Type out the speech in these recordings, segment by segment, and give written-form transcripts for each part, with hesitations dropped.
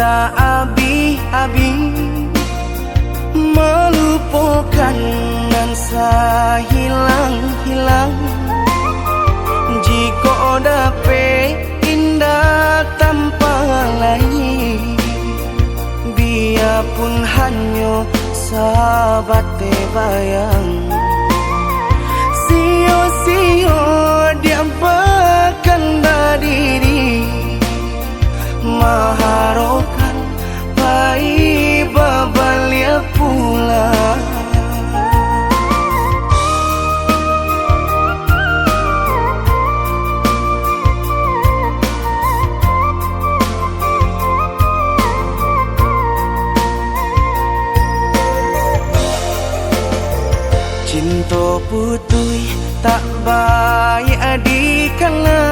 dosa abi-abi, melupakan nansa hilang-hilang. Jika dapat indah tanpa lain, biarpun hanya sahabat bayang. Sio-sio dia bahkan diri maharokan baik babalia pula. Cinta putui tak baik adikana,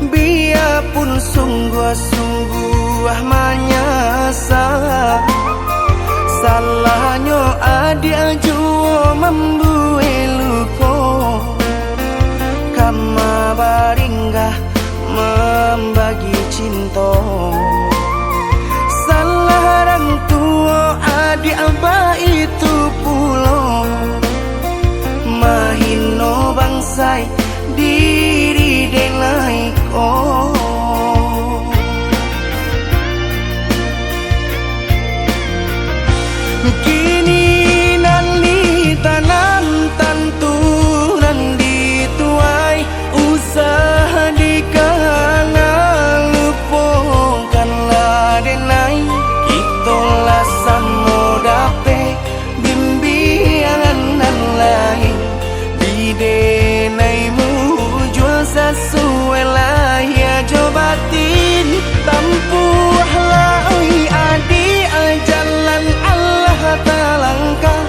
biarpun sungguh-sungguh menyasa. Salahnya adik jua membuat lupa, kama baringgah membagi cinta. Salah orang tua adik abah itu pulau, mahino bangsai diri denai ko. Kini nali tanam tantu nandi tuai, usaha dikana lupakanlah denai. Itolah samodape bimbingan dan lain di denaimu jual sesuai lah ya jobatin tampuhlah oi adi jalan Allah talangkah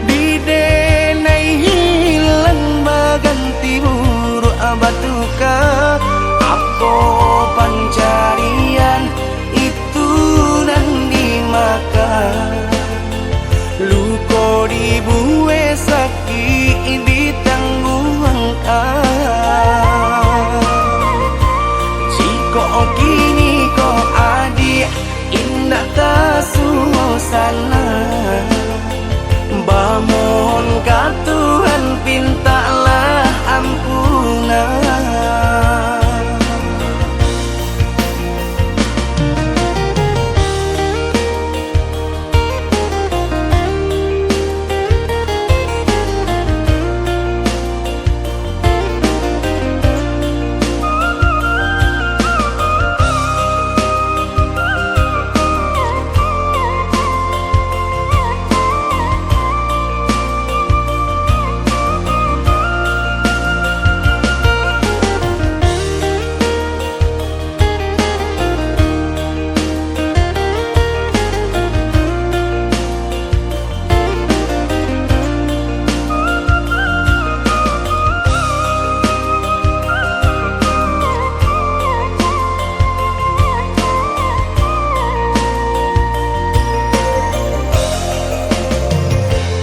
di denai hilang baganti buruk abatuka. Apa pencarian itu dan dimakan, luko dibuat sakit ditanggung jika kini ko adik indah tak suasana, bamohon ka Tuhan pintalah ampunan.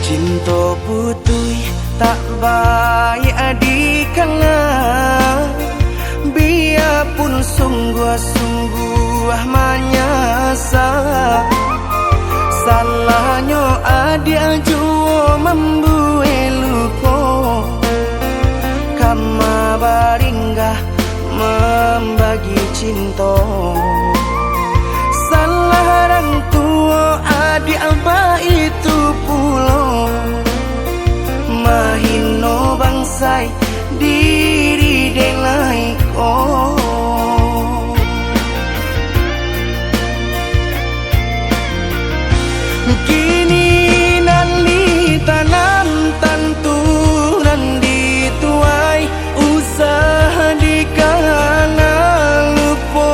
Cinta putui tak baik adikana, biarpun sungguh-sungguh menyasa. Salahnya adik jua membuat lupa, kama baringgah membagi cinta. Salah orang tua adik abah itu pulau, mahino bangsai diri denai ko. Kini nali tanam tantu nandi tuai, usaha dikana lupa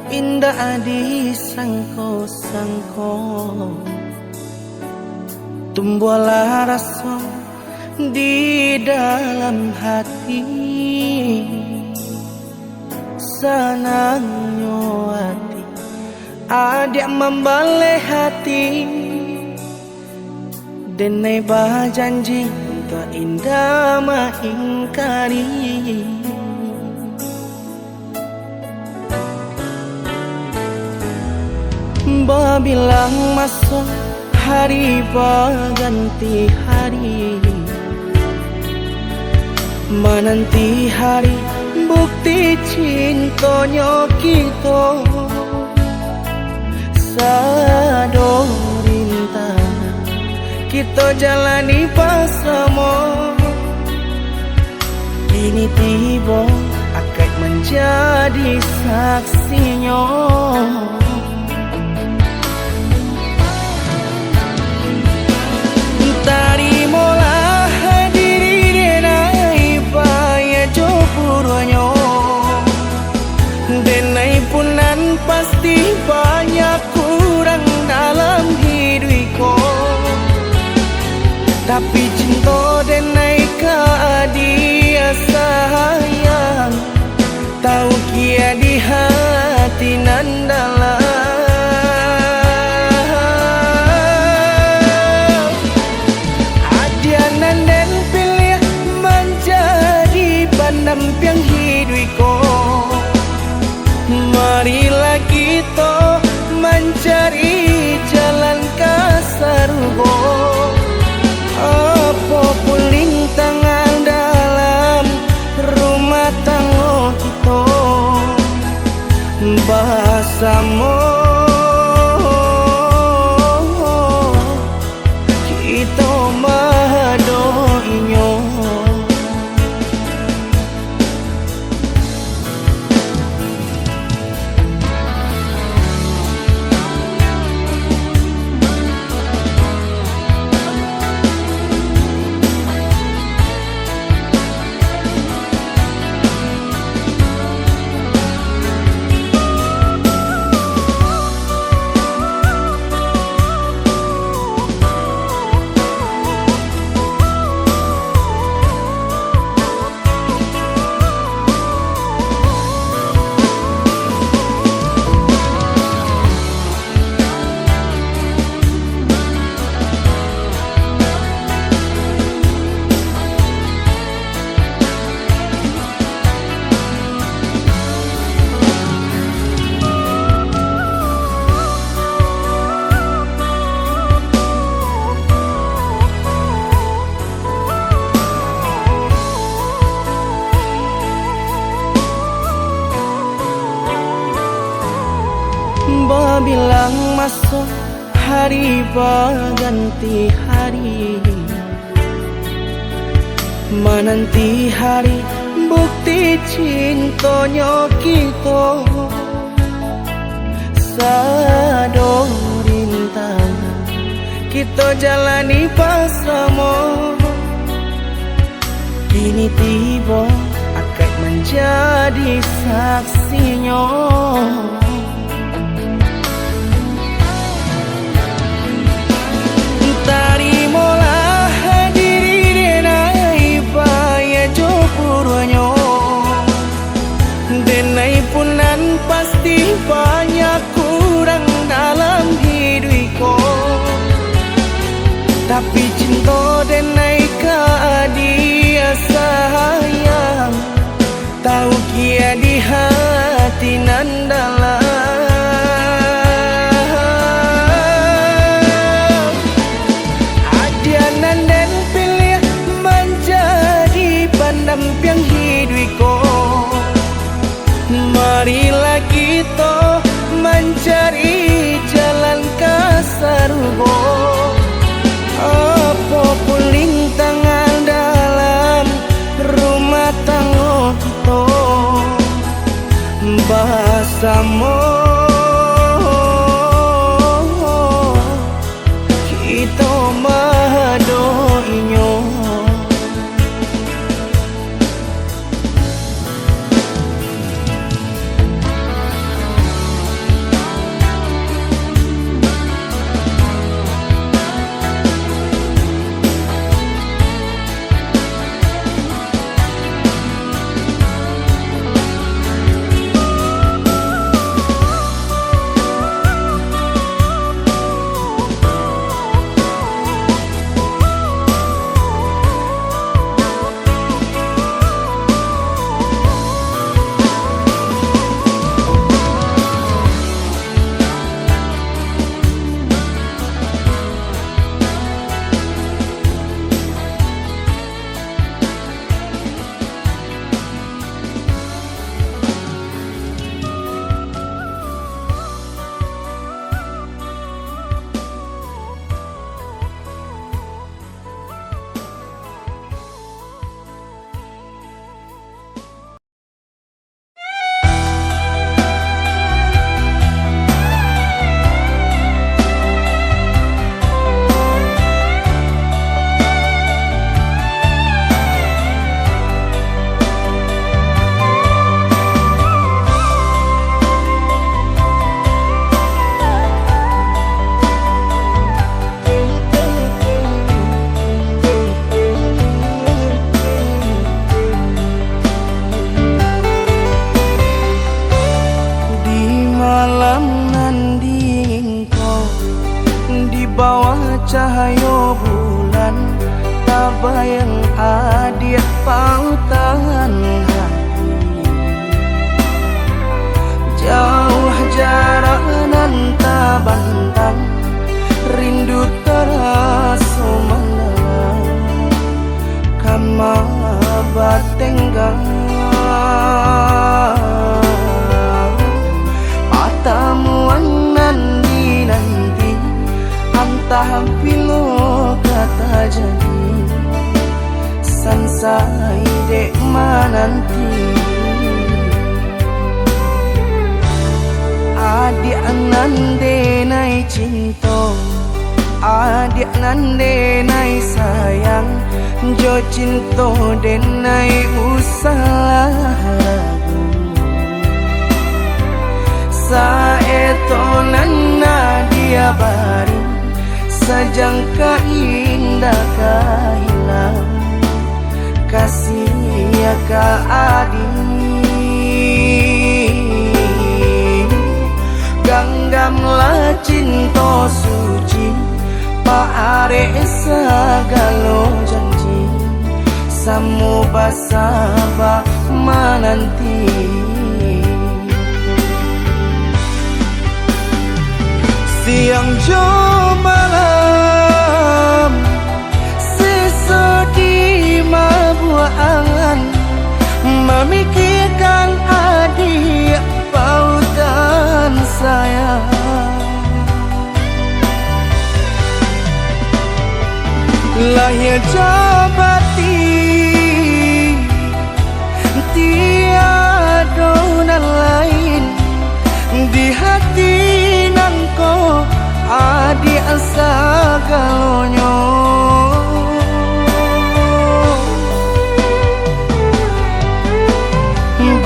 indah disangko-sangko, tumbuhlah rasa di dalam hati, senangnya hati adik membalik hati, denai berjanji tak indah mengingkari. Babilang masuk hari berganti hari, menanti hari bukti cintanya kita. Sado rintang kita jalani bersama, kini tiba akad menjadi saksinya. Tarimalah diri denai paya jopuranyo, denai punan pasti banyak kurang dalam hidupku, tapi cinta denai ke dia sayang, tahu kia di hati nan dalam. Nampiang hidupku, marilah kita mencari jalan ke surga. Apapun rintangan dalam rumah tangga kita, bersama kita madoinya. Babilang masuk hari berganti hari, menanti hari bukti cintanya kita. Sado rintang kita jalani bersama, kini tiba akad menjadi saksinya. Tarimalah diri denai paya jopuranyo, denai punan pasti banyak kurang dalam hidupku, tapi cinta denai ke dia sayang, tahu kia di hati nan dalam. Nampiang hidupku, marilah kita mencari jalan ke surga. Apapun rintangan dalam rumah tangga kita, bersama kita madoinya. bayang adik pautan hati. Jauh jarak nan tak bantang, rindu terasa mendalam. Kama batenggang patamuan nanti antah pilo kata jadi sansai dek mananti. Adik nande nai cinta, adik nande nai sayang, jo cinta denai usah ragu. Saeto nana dia bari, sejangka indah kahilang, kasih ya ka adi. Ganggamlah cinta suci, paare segalo janji, samu basaba menanti. Siang jo malam, sesedi mabuangan, memikirkan adik pautan saya. Lahir jabati tiada nan lain, di hati nangko adik sagalonyo.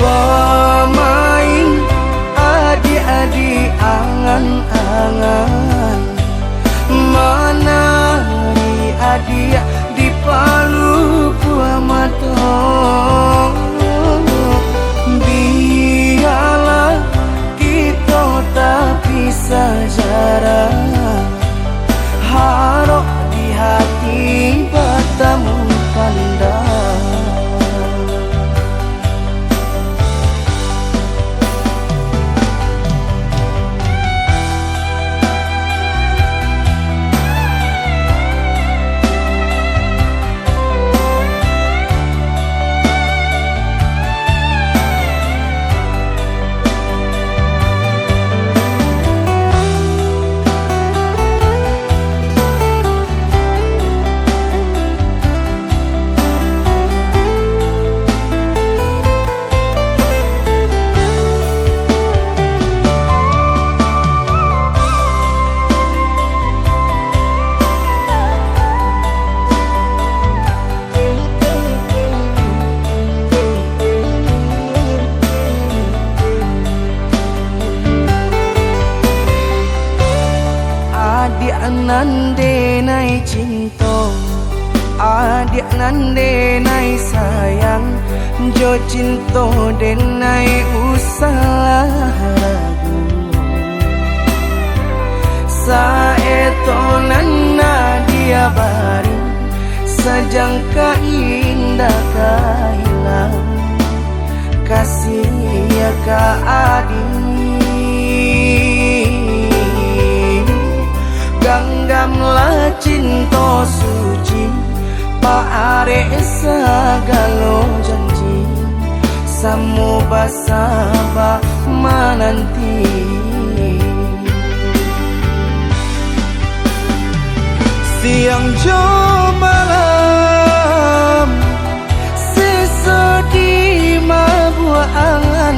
Bermain adik-adik angan-angan, menari adik di palu buah mata. Biarlah kita tak pisah jarak, harap di hati bertemu pandang. Nande nai cinta, adik nande nai sayang, jo cinta denai usah ragu. Saeto nana dia bari, sejangka indah kahilang, kasih ya ka adi. Ganggamlah cinta suci, paare segalo janji, samu basaba menanti. Siang jo malam, sesedi mabuangan,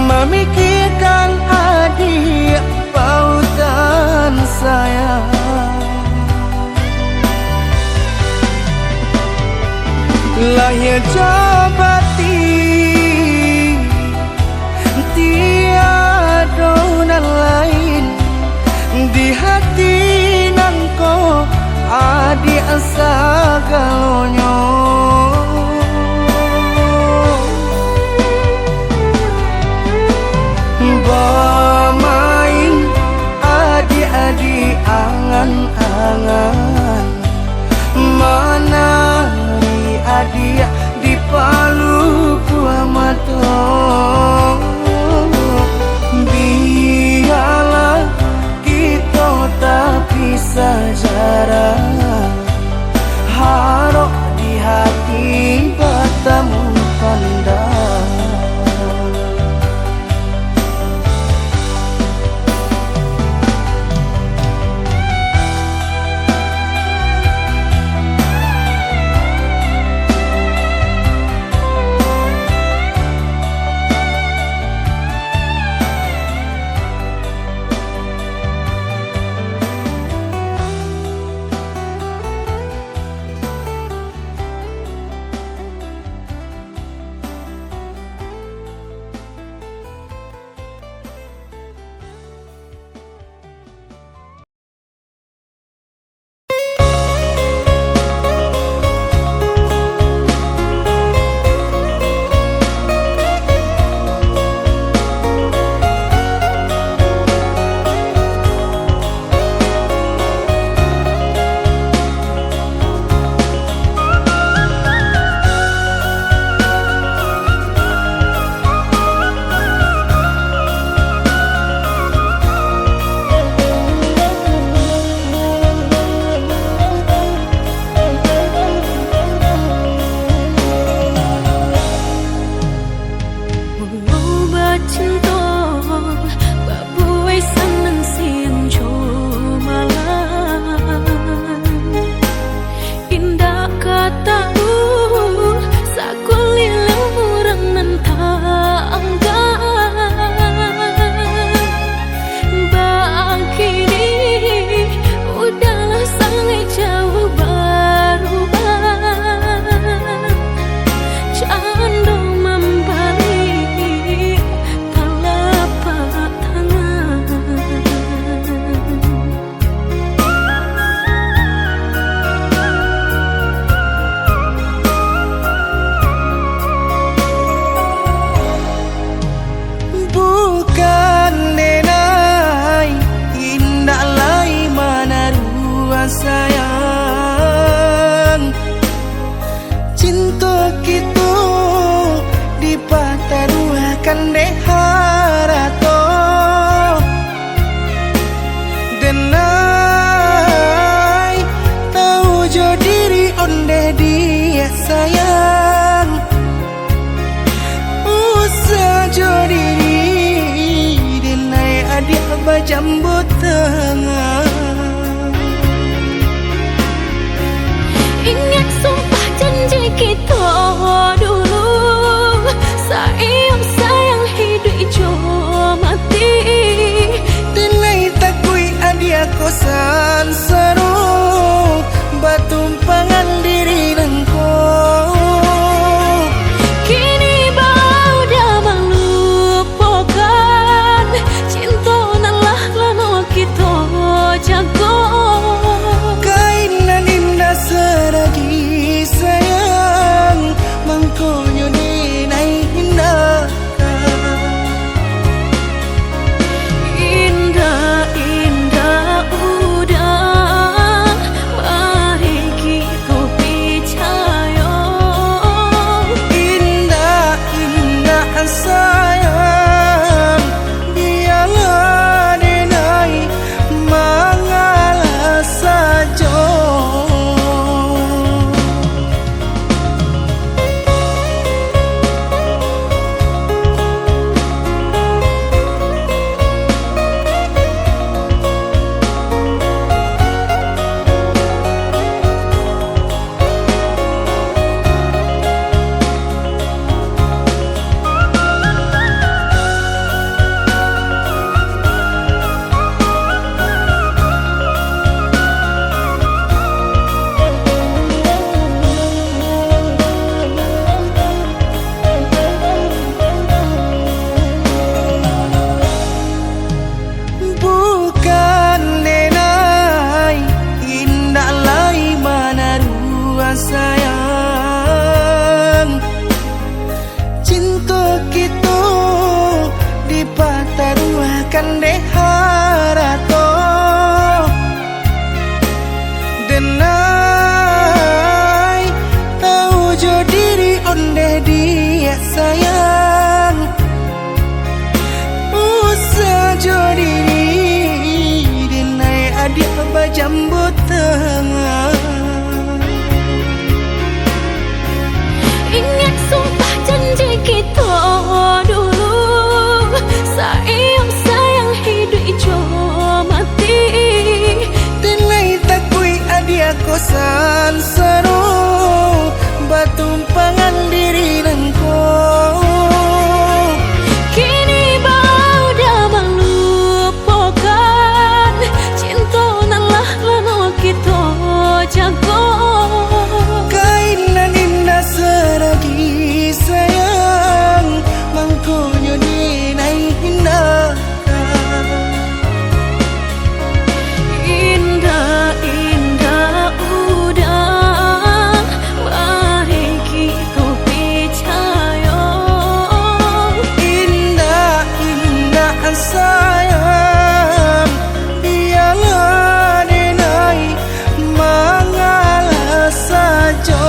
memikirkan adik pautan saya. Lahir jabati tiada nan lain, di hati nangko bajambut tengah. Ingat sumpah janji kita dulu, sayang sayang hidup ijo mati. Tenai takui adia kosan seru, batumpangan diri nengko. Kini bau dah melupakan, cinta nalah lano kita jago. Kainan indah seragi sayang, mangkonyo dinai indah. Indah indah udah, mari kita percaya. Indah indah sayang, biarlah dinai mengalah saja. Bukan denai indah lai mana ruang sayang, cinta kita dipataruahkan deh harato. Denai tahu jo diri onde dia sayang, usah jo diri adik bajambut tengah. Ingat sumpah janji kita dulu, sayang sayang hidup ijo mati. Tenai takui adia kosan seru, batumpangan diri nengko. Kini bau dah melupakan, cinta nalah lano kita jago. Kainan indah seragi sayang, mangkonyo dinai indah. Indah indah udah, mari kita percaya. Indah indah sayang, biarlah dinai mengalah saja.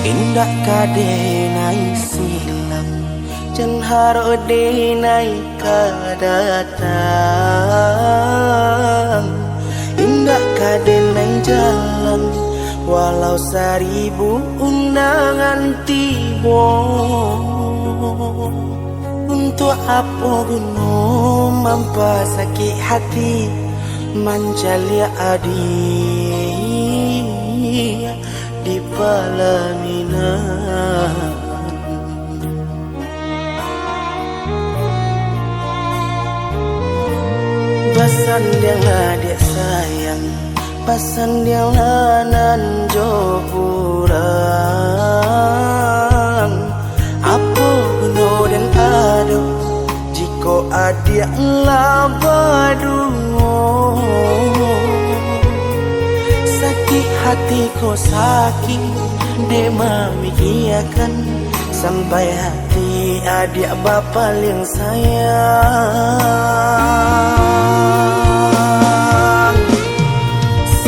Indah kadenai silam, jan haro denai kadatang. Indah kadenai jalan walau 1000 undangan tibo. Untuk apa gunung mampa sakit hati mancalia adi di pelaminan. Pasan dia adik sayang, pasan dia nan jopurang. Apa guna dan ado jika adik labadu. Sakit hati ko sakit de mamikiakan sampai hati adik bapa yang sayang.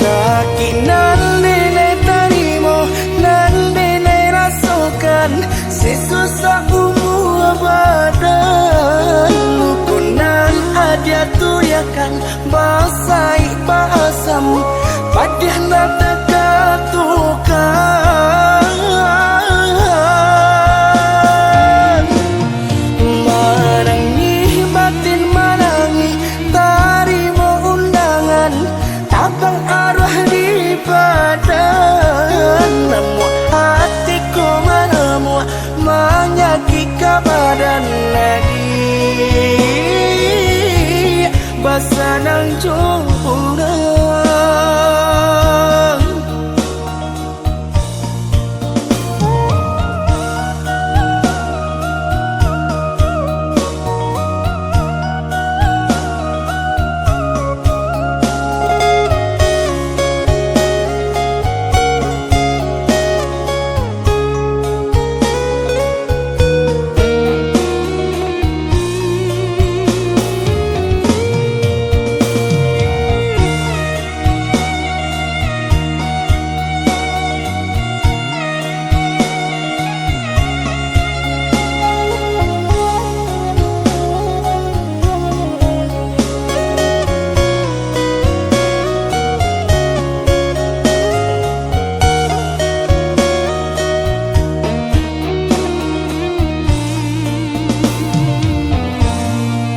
Sakit nan nenek terima, nan nenek rasakan, sesusah umur badan. Lukunan adik tuyakan basai basam, padah nak terkatukan. Marangi batin marangi, tarimo undangan, tabang arwah di badan. Namun hatiku menemui menyakit ke badan lagi. Basanang jurang.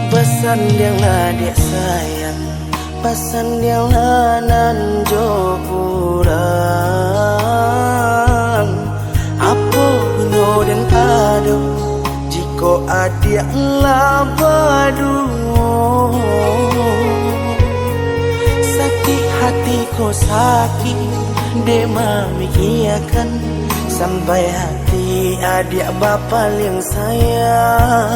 Pasan dia adik sayang, pasan dia nan jopurang. Apa guna dan ado jika adik labadu. Sakit hati ko sakit de mamikiakan sampai hati adik bapa yang sayang.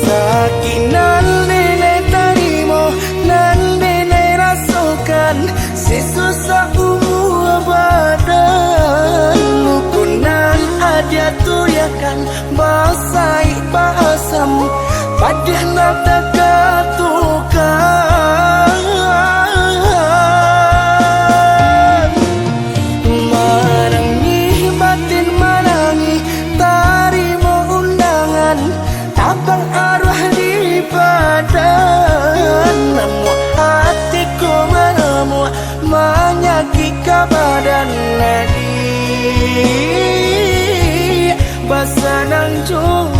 Sakit nan nenek terima, nan nenek rasakan, sesusah umur badan. Lukunan adik tuyakan basai basam, padah nak terkatukan. Marangi batin marangi, tarimo undangan, tabang arwah di badan. Namun hatiku menemui menyakit ke badan lagi. Basanang jurang.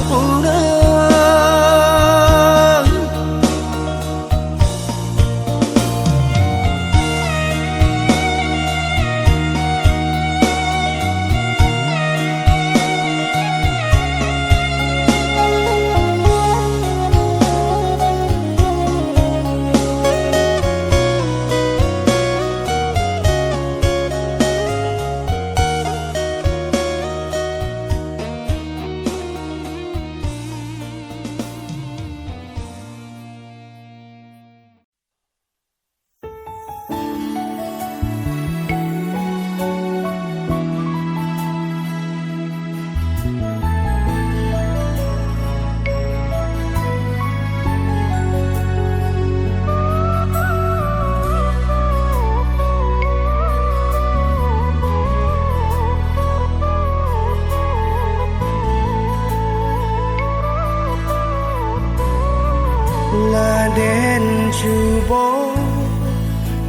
Laden cubo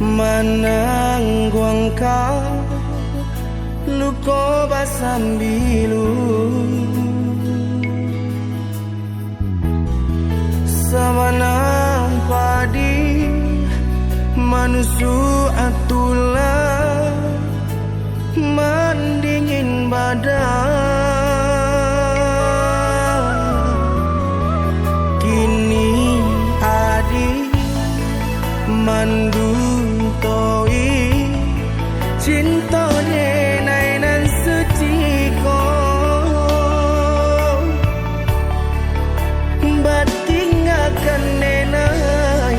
manang guangka luko basambilu samanang padi manusu atula mandingin badan kini adi mandung toi cinta denai nan suci ko bating akan nenai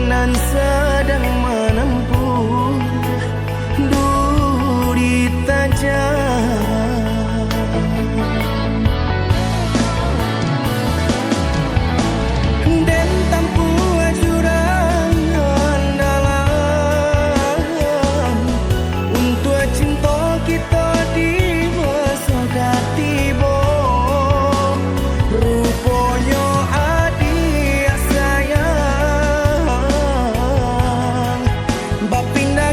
nan sedang menempuh duri tajam dan tampu jurang dalam untuk cinta kita di masa tiba rupanya adik sayang bapinda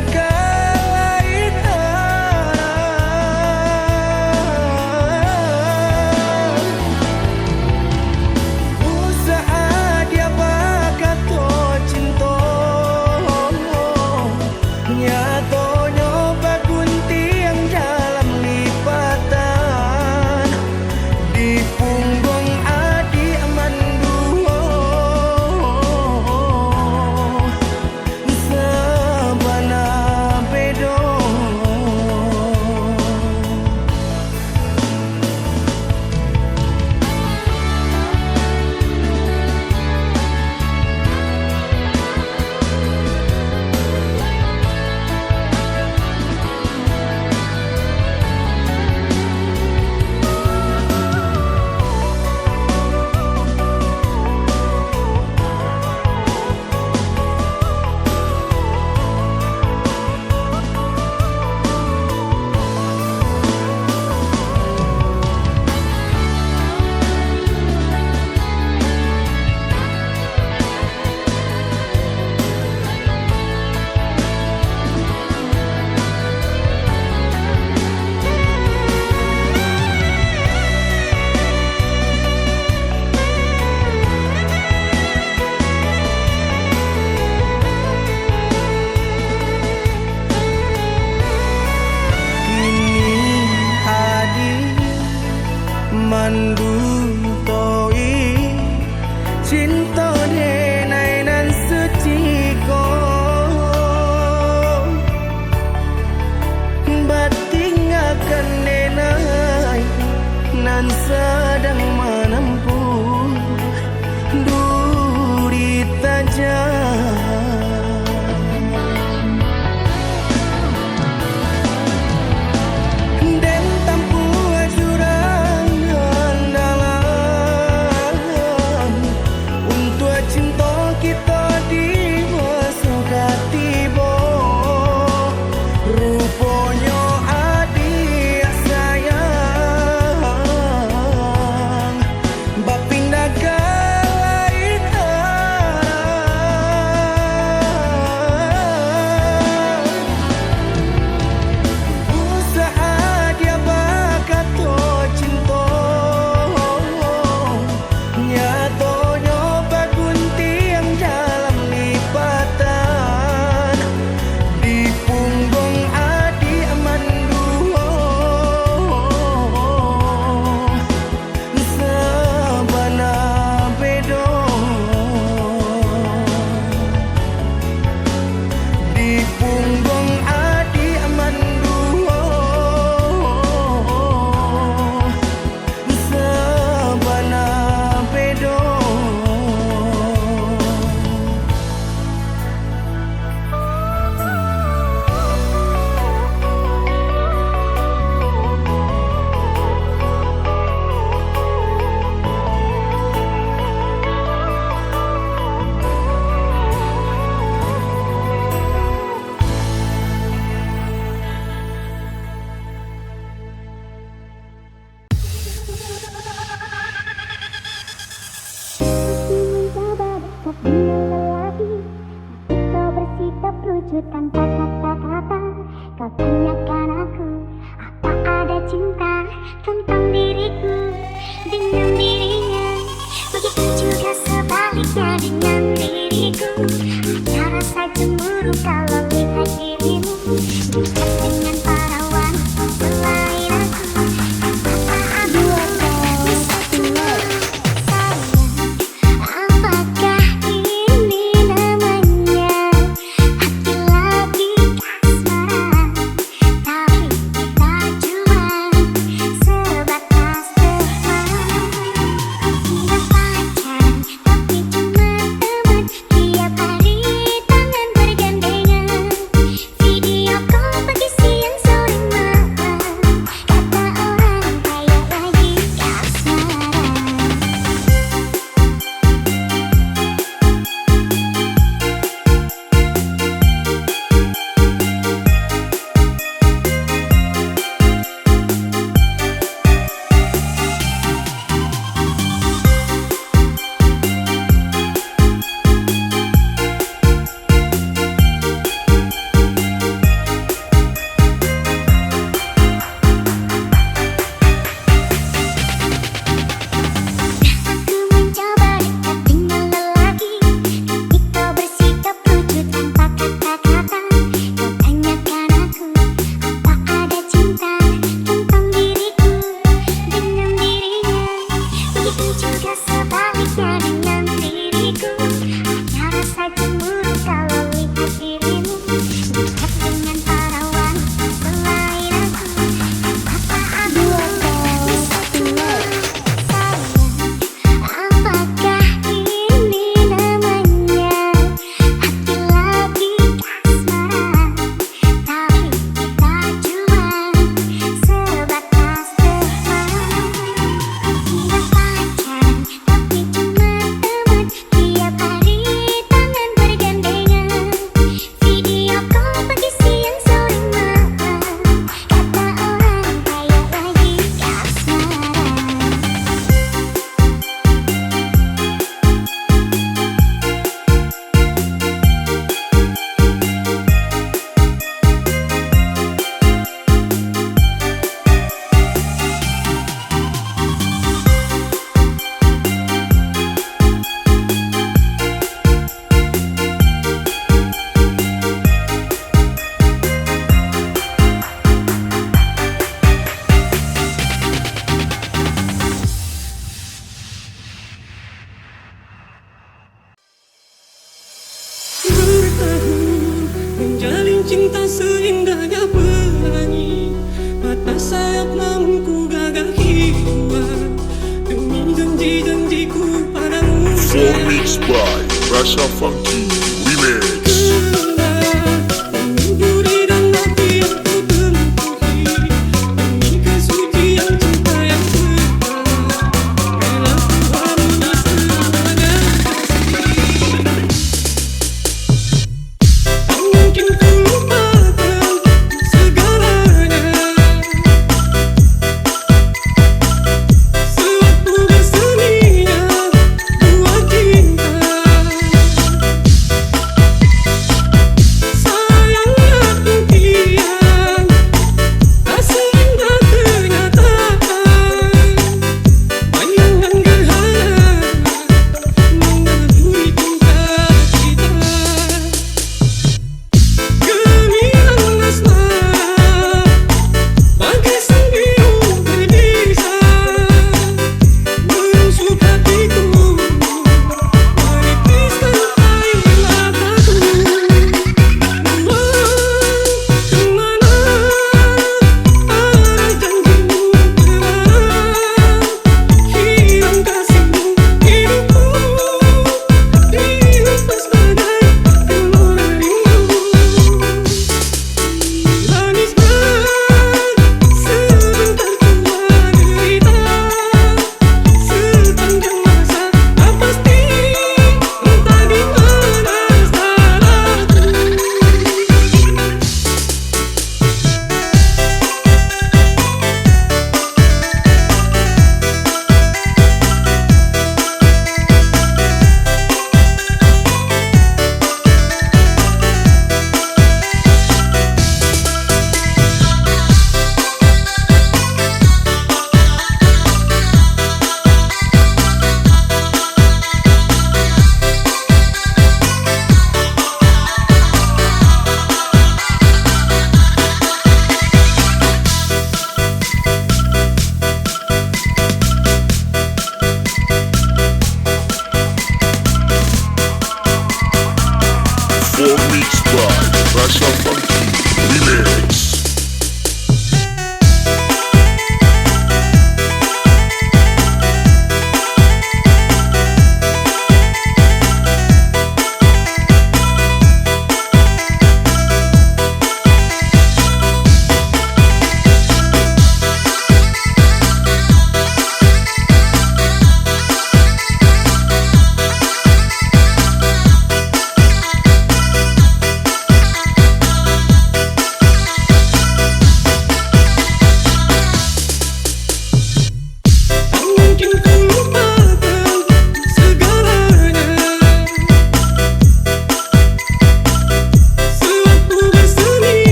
Mixed by Rasa Funky Remix.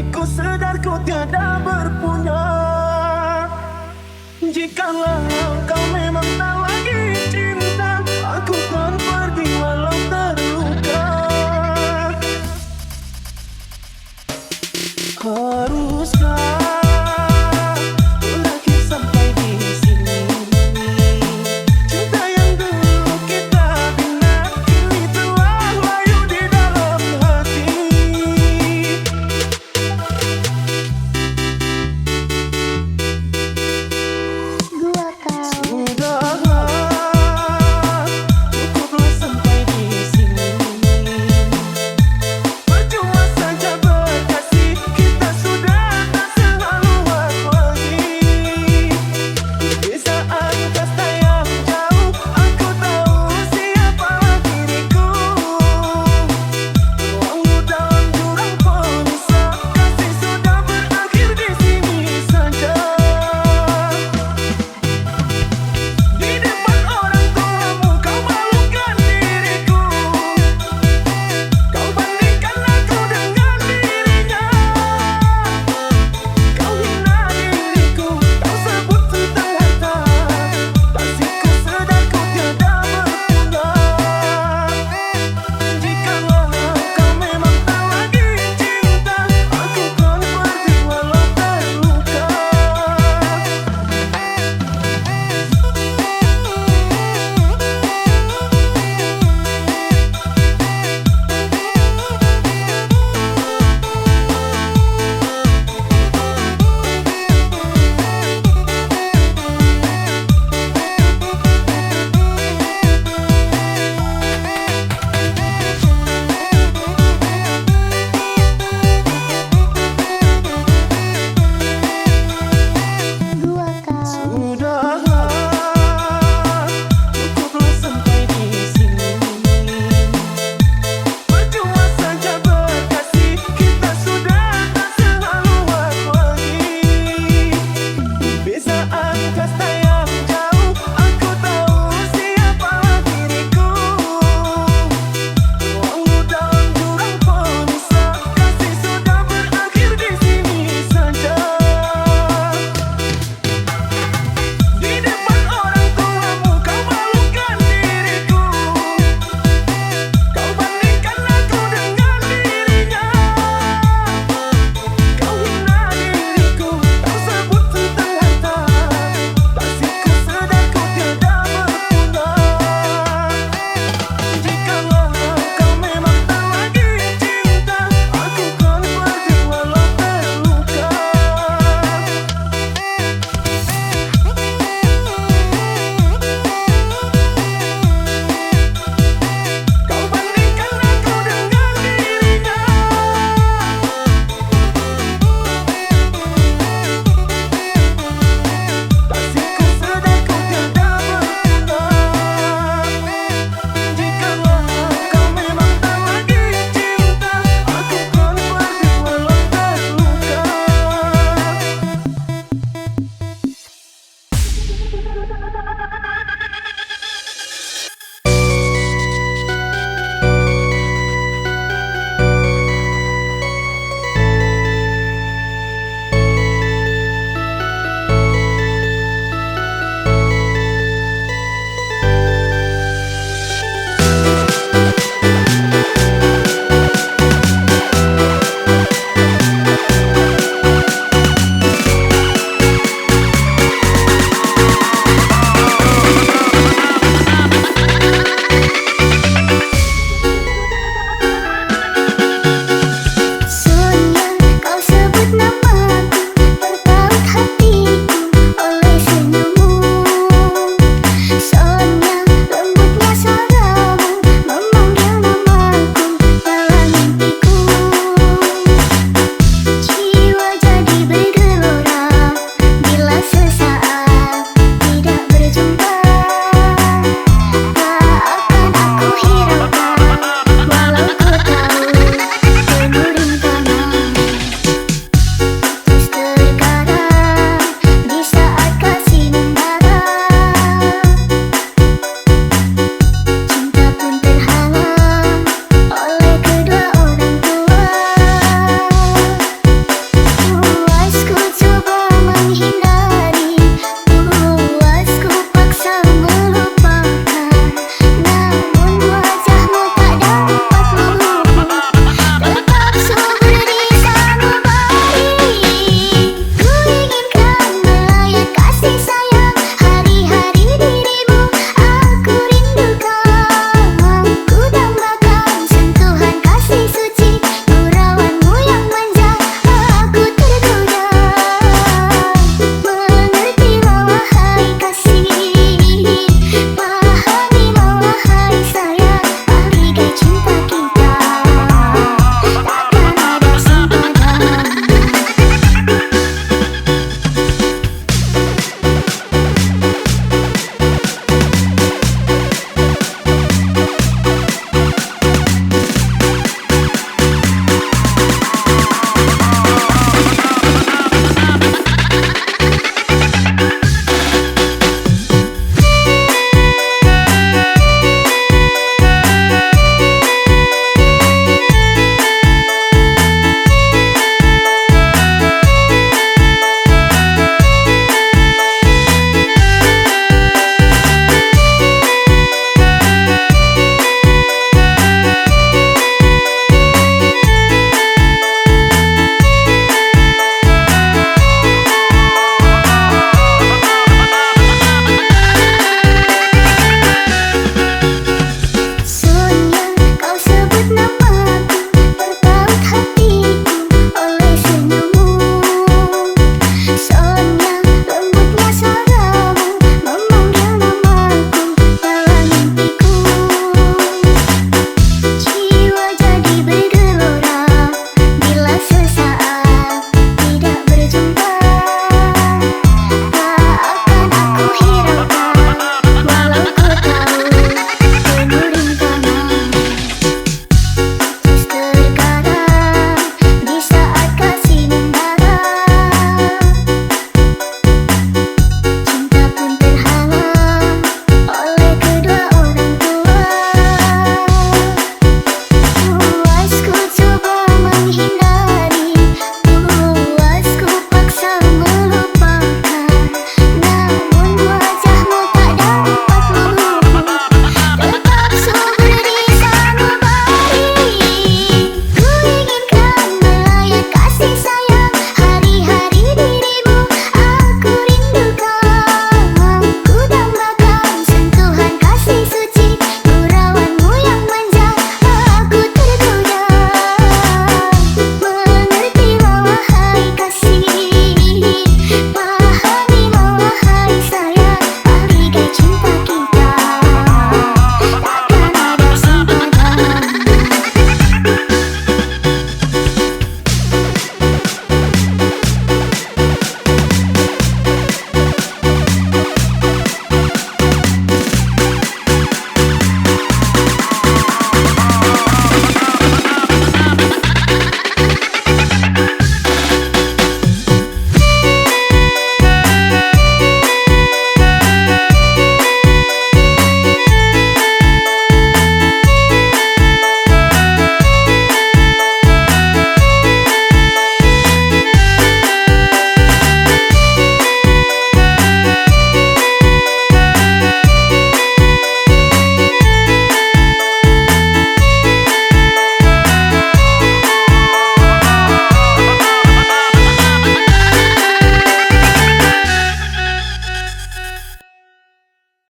Kini ku sadar ku tiada berpunya. Jikalau kau memang